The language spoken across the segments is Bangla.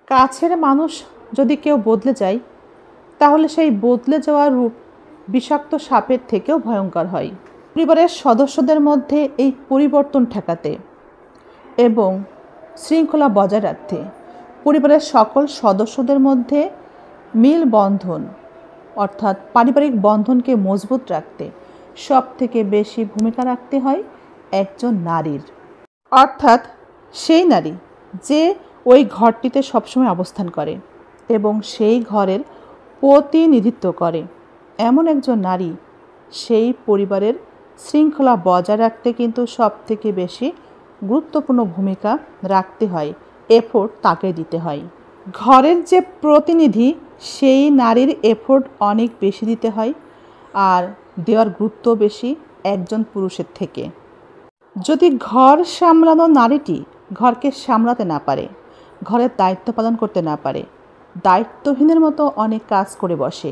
কাছের মানুষ যদি কেউ বদলে যায়, তাহলে সেই বদলে যাওয়ার রূপ বিষাক্ত সাপের থেকেও ভয়ঙ্কর হয়। পরিবারের সদস্যদের মধ্যে এই পরিবর্তন ঠেকাতে এবং শৃঙ্খলা বজায় রাখতে পরিবারের সকল সদস্যদের মধ্যে মিল বন্ধন অর্থাৎ পারিবারিক বন্ধনকে মজবুত রাখতে সবথেকে বেশি ভূমিকা রাখতে হয় একজন নারীর, অর্থাৎ সেই নারী যে ওই ঘরটিতে সবসময় অবস্থান করে এবং সেই ঘরের প্রতিনিধিত্ব করে। এমন একজন নারী সেই পরিবারের শৃঙ্খলা বজায় রাখতে কিন্তু সবথেকে বেশি গুরুত্বপূর্ণ ভূমিকা রাখতে হয়, এফোর্ট তাকে দিতে হয়। ঘরের যে প্রতিনিধি সেই নারীর এফোর্ট অনেক বেশি দিতে হয়, আর দেওয়ার গুরুত্ব বেশি একজন পুরুষের থেকে। যদি ঘর সামলানো নারীটি ঘরকে সামলাতে না পারে, ঘরের দায়িত্ব পালন করতে না পারে, দায়িত্বহীনের মতো অনেক কাজ করে বসে,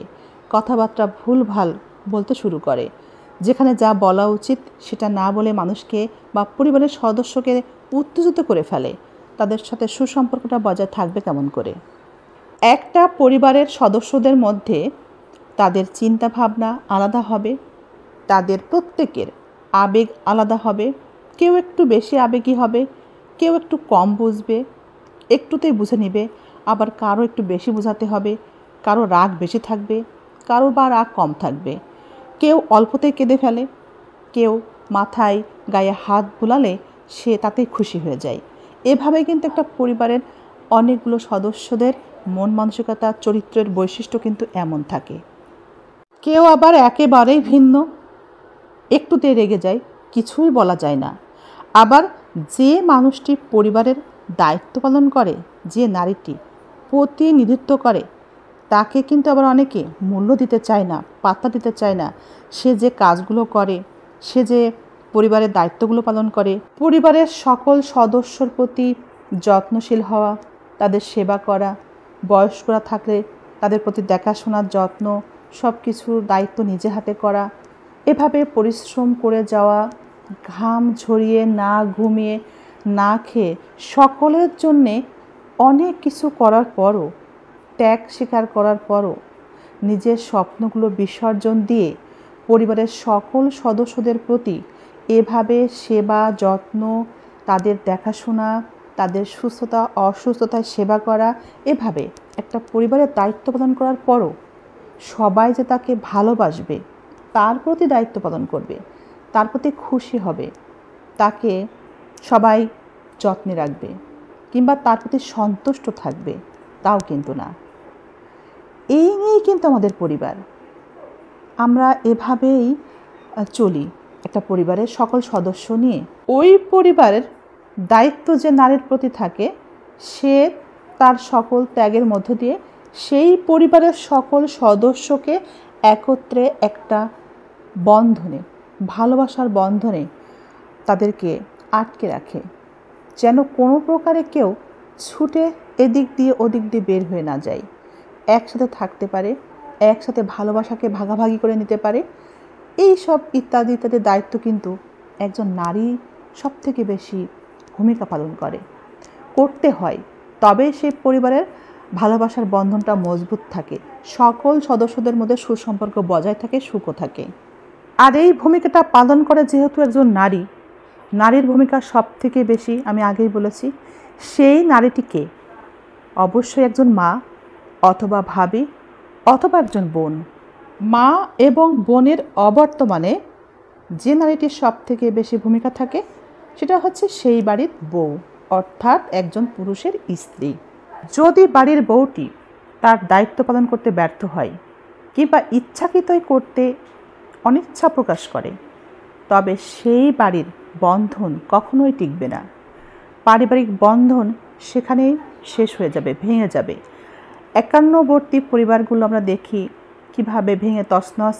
কথাবার্তা ভুলভাল বলতে শুরু করে, যেখানে যা বলা উচিত সেটা না বলে মানুষকে বা পরিবারের সদস্যকে উত্তেজিত করে ফেলে, তাদের সাথে সুসম্পর্কটা বজায় থাকবে কেমন করে? একটা পরিবারের সদস্যদের মধ্যে তাদের চিন্তা ভাবনা আলাদা হবে, তাদের প্রত্যেকের আবেগ আলাদা হবে। কেউ একটু বেশি আবেগী হবে, কেউ একটু কম বুঝবে, একটুতেই বুঝে নেবে, আবার কারো একটু বেশি বোঝাতে হবে, কারো রাগ বেশি থাকবে, কারো বা রাগ কম থাকবে, কেউ অল্পতেই কেঁদে ফেলে, কেউ মাথায় গায়ে হাত বুলালে সে তাতেই খুশি হয়ে যায়। এভাবে কিন্তু একটা পরিবারের অনেকগুলো সদস্যদের মন মানসিকতা চরিত্রের বৈশিষ্ট্য কিন্তু এমন থাকে। কেউ আবার একেবারেই ভিন্ন, একটুতে রেগে যায়, কিছুই বলা যায় না। আবার যে মানুষটি পরিবারের দায়িত্ব পালন করে, যে নারীটি প্রতিনিধিত্ব করে, তাকে কিন্তু আবার অনেকে মূল্য দিতে চায় না, পাত্তা দিতে চায় না। সে যে কাজগুলো করে, সে যে পরিবারের দায়িত্বগুলো পালন করে, পরিবারের সকল সদস্যর প্রতি যত্নশীল হওয়া, তাদের সেবা করা, বয়স্করা থাকলে তাদের প্রতি দেখাশোনার যত্ন, সব কিছুর দায়িত্ব নিজে হাতে করা, এভাবে পরিশ্রম করে যাওয়া, ঘাম ঝরিয়ে না ঘুমিয়ে না খেয়ে সকলের জন্যে অনেক কিছু করার পরও, ত্যাগ স্বীকার করার পরও নিজের স্বপ্নগুলো বিসর্জন দিয়ে পরিবারের সকল সদস্যদের প্রতি এভাবে সেবা যত্ন, তাদের দেখাশোনা, তাদের সুস্থতা অসুস্থতায় সেবা করা, এভাবে একটা পরিবারের দায়িত্ব পালন করার পরও সবাই যে তাকে ভালোবাসবে, তার প্রতি দায়িত্ব পালন করবে, তার প্রতি খুশি হবে, তাকে সবাই যত্নে রাখবে কিংবা তার প্রতি সন্তুষ্ট থাকবে, তাও কিন্তু না। এই নিয়েই কিন্তু আমাদের পরিবার। আমরা এভাবেই চলি একটা পরিবারের সকল সদস্য নিয়ে। ওই পরিবারের দায়িত্ব যে নারীর প্রতি থাকে, সে তার সকল ত্যাগের মধ্য দিয়ে সেই পরিবারের সকল সদস্যকে একত্রে একটা বন্ধনে, ভালোবাসার বন্ধনে তাদেরকে আটকে রাখে, যেন কোনো প্রকারে কেউ ছুটে এদিক দিয়ে ওদিক দিয়ে বের হয়ে না যায়, একসাথে থাকতে পারে, একসাথে ভালোবাসাকে ভাগাভাগি করে নিতে পারে। এই সব ইত্যাদি ইত্যাদি দায়িত্ব কিন্তু একজন নারী সব থেকে বেশি ভূমিকা পালন করতে হয়, তবে সেই পরিবারের ভালোবাসার বন্ধনটা মজবুত থাকে, সকল সদস্যদের মধ্যে সুসম্পর্ক বজায় থাকে, সুখও থাকে। আর এই ভূমিকাটা পালন করে যেহেতু একজন নারী, নারীর ভূমিকা সব থেকে বেশি, আমি আগেই বলেছি, সেই নারীটিকে অবশ্যই একজন মা অথবা ভাবি অথবা একজন বোন। মা এবং বোনের অবর্তমানে যে নারীটির সব থেকে বেশি ভূমিকা থাকে সেটা হচ্ছে সেই বাড়ির বউ, অর্থাৎ একজন পুরুষের স্ত্রী। যদি বাড়ির বউটি তার দায়িত্ব পালন করতে ব্যর্থ হয় কিংবা ইচ্ছাকৃতই করতে অনিচ্ছা প্রকাশ করে, তবে সেই বাড়ির বন্ধন কখনোই টিকবে না। পারিবারিক বন্ধন সেখানেই শেষ হয়ে যাবে, ভেঙে যাবে। একান্নবর্তী পরিবারগুলো আমরা দেখি কিভাবে ভেঙে তছনছ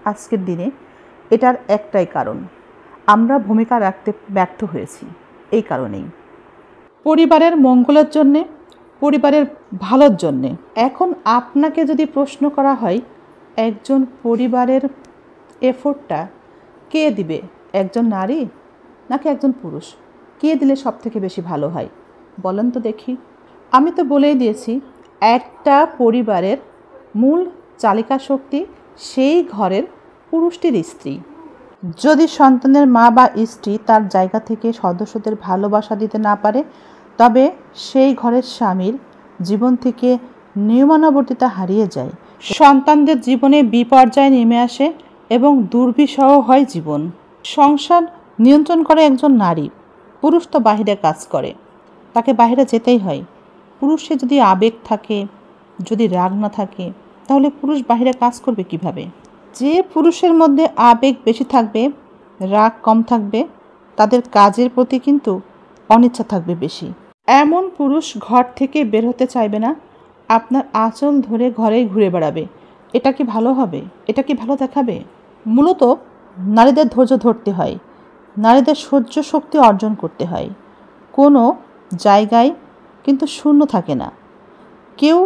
আজকের দিনে। এটার একটাই কারণ, আমরা ভূমিকা রাখতে ব্যর্থ হয়েছি। এই কারণেই পরিবারের মঙ্গলের জন্যে, পরিবারের ভালোর জন্যে। এখন আপনাকে যদি প্রশ্ন করা হয় একজন পরিবারের এফোর্টটা কে দিবে, একজন নারী নাকি একজন পুরুষ, কে দিলে সব থেকে বেশি ভালো হয়, বলেন তো দেখি। আমি তো বলেই দিয়েছি, একটা পরিবারের মূল চালিকা শক্তি সেই ঘরের পুরুষটির স্ত্রী। যদি সন্তানের মা বা স্ত্রী তার জায়গা থেকে সদস্যদের ভালোবাসা দিতে না পারে, তবে সেই ঘরের স্বামীর জীবন থেকে নিয়মানুবর্তিতা হারিয়ে যায়। সন্তানদের জীবনে বিপর্যয় নেমে আসে এবং দুর্বিষহ হয় জীবন। সংসার নিয়ন্ত্রণ করে একজন নারী। পুরুষ তো বাহিরে কাজ করে, তাকে বাইরে যেতেই হয়। পুরুষের যদি আবেগ থাকে, যদি রাগ না থাকে, তাহলে পুরুষ বাহিরে কাজ করবে কিভাবে? যে পুরুষের মধ্যে আবেগ বেশি থাকবে, রাগ কম থাকবে, তাদের কাজের প্রতি কিন্তু অনিচ্ছা থাকবে বেশি। এমন পুরুষ ঘর থেকে বের হতে চাইবে না, আপনার আঁচল ধরে ঘরেই ঘুরে বেড়াবে। এটা কি ভালো হবে? এটা কি ভালো দেখাবে? মূলত নারীদের ধৈর্য ধরতে হয়, নারীদের সহ্য শক্তি অর্জন করতে হয়। কোনো জায়গায় কিন্তু শূন্য থাকে না। কেউ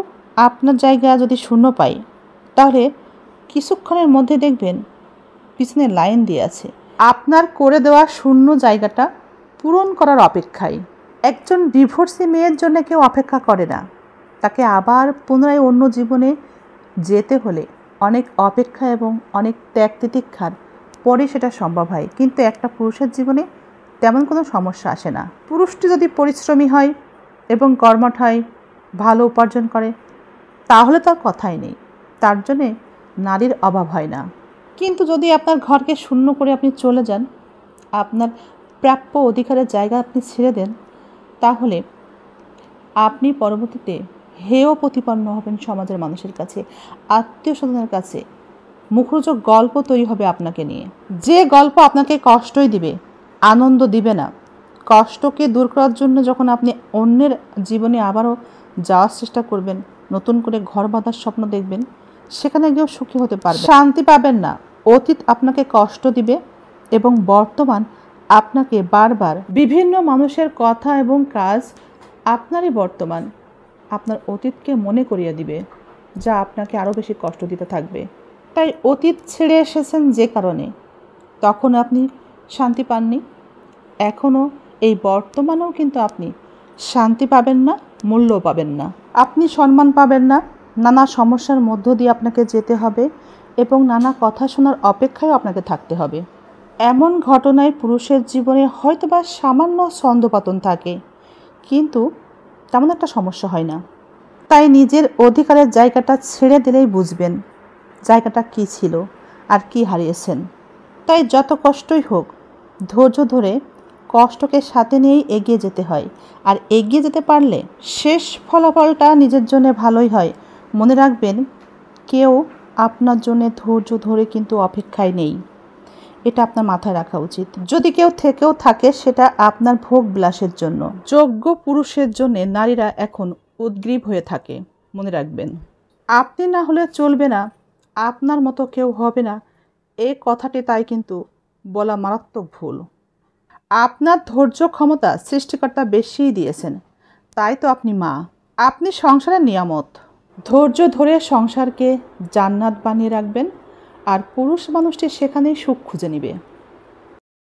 আপনার জায়গা যদি শূন্য পায়, তাহলে কিছুক্ষণের মধ্যে দেখবেন পিছনে লাইন দিয়ে আছে আপনার করে দেওয়া শূন্য জায়গাটা পূরণ করার অপেক্ষায়। একজন ডিভোর্সি মেয়ের জন্য কেউ অপেক্ষা করে না। তাকে আবার পুনরায় অন্য জীবনে যেতে হলে অনেক অপেক্ষা এবং অনেক ত্যাগ তিতিক্ষার পরে সেটা সম্ভব হয়। কিন্তু একটা পুরুষের জীবনে তেমন কোনো সমস্যা আসে না। পুরুষটি যদি পরিশ্রমী হয় এবং কর্মঠ হয়, ভালো উপার্জন করে, তাহলে তার কথাই নেই, তার জন্যে নারীর অভাব হয় না। কিন্তু যদি আপনার ঘরকে শূন্য করে আপনি চলে যান, আপনার প্রাপ্য অধিকারের জায়গা আপনি ছেড়ে দেন, তাহলে আপনি পরবর্তীতে হেয় প্রতিপন্ন হবেন সমাজের মানুষের কাছে, আত্মীয় স্বজনের কাছে। মুখরোচক গল্প তৈরি হবে আপনাকে নিয়ে, যে গল্প আপনাকে কষ্টই দিবে, আনন্দ দিবে না। কষ্টকে দূর করার জন্য যখন আপনি অন্যের জীবনে আবারও যাওয়ার চেষ্টা করবেন, নতুন করে ঘর বাঁধার স্বপ্ন দেখবেন, সেখানে গিয়েও সুখী হতে পারবেন, শান্তি পাবেন না। অতীত আপনাকে কষ্ট দিবে এবং বর্তমান আপনাকে বারবার বিভিন্ন মানুষের কথা এবং কাজ আপনারই বর্তমান আপনার অতীতকে মনে করিয়ে দিবে, যা আপনাকে আরও বেশি কষ্ট দিতে থাকবে। তাই অতীত ছেড়ে এসেছেন যে কারণে, তখন আপনি শান্তি পাননি, এখনও এই বর্তমানেও কিন্তু আপনি শান্তি পাবেন না, মূল্য পাবেন না, আপনি সম্মান পাবেন না। নানা সমস্যার মধ্য দিয়ে আপনাকে যেতে হবে এবং নানা কথা শোনার অপেক্ষায় আপনাকে থাকতে হবে। এমন ঘটনায় পুরুষের জীবনে হয়তোবা সামান্য ছন্দপতন থাকে, কিন্তু তেমন একটা সমস্যা হয় না। তাই নিজের অধিকারের জায়গাটা ছেড়ে দিলেই বুঝবেন জায়গাটা কী ছিল আর কি হারিয়েছেন। তাই যত কষ্টই হোক, ধৈর্য ধরে কষ্টকে সাথে নিয়েই এগিয়ে যেতে হয়। আর এগিয়ে যেতে পারলে শেষ ফলাফলটা নিজের জন্য ভালোই হয়। মনে রাখবেন, কেউ আপনার জন্য ধৈর্য ধরে কিন্তু অপেক্ষায় নেই, এটা আপনার মাথায় রাখা উচিত। যদি কেউ থেকেও থাকে, সেটা আপনার ভোগ বিলাসের জন্য। যোগ্য পুরুষের জন্য নারীরা এখন উদ্গ্রীব হয়ে থাকে, মনে রাখবেন। আপনি না হলে চলবে না, আপনার মতো কেউ হবে না, এই কথাটি তাই কিন্তু বলা মারাত্মক ভুল। আপনার ধৈর্য ক্ষমতা সৃষ্টিকর্তা বেশিই দিয়েছেন, তাই তো আপনি মা, আপনি সংসারের নিয়ামত। ধৈর্য ধরে সংসারকে জান্নাত বানিয়ে রাখবেন, আর পুরুষ মানুষটি সেখানেই সুখ খুঁজে নেবে।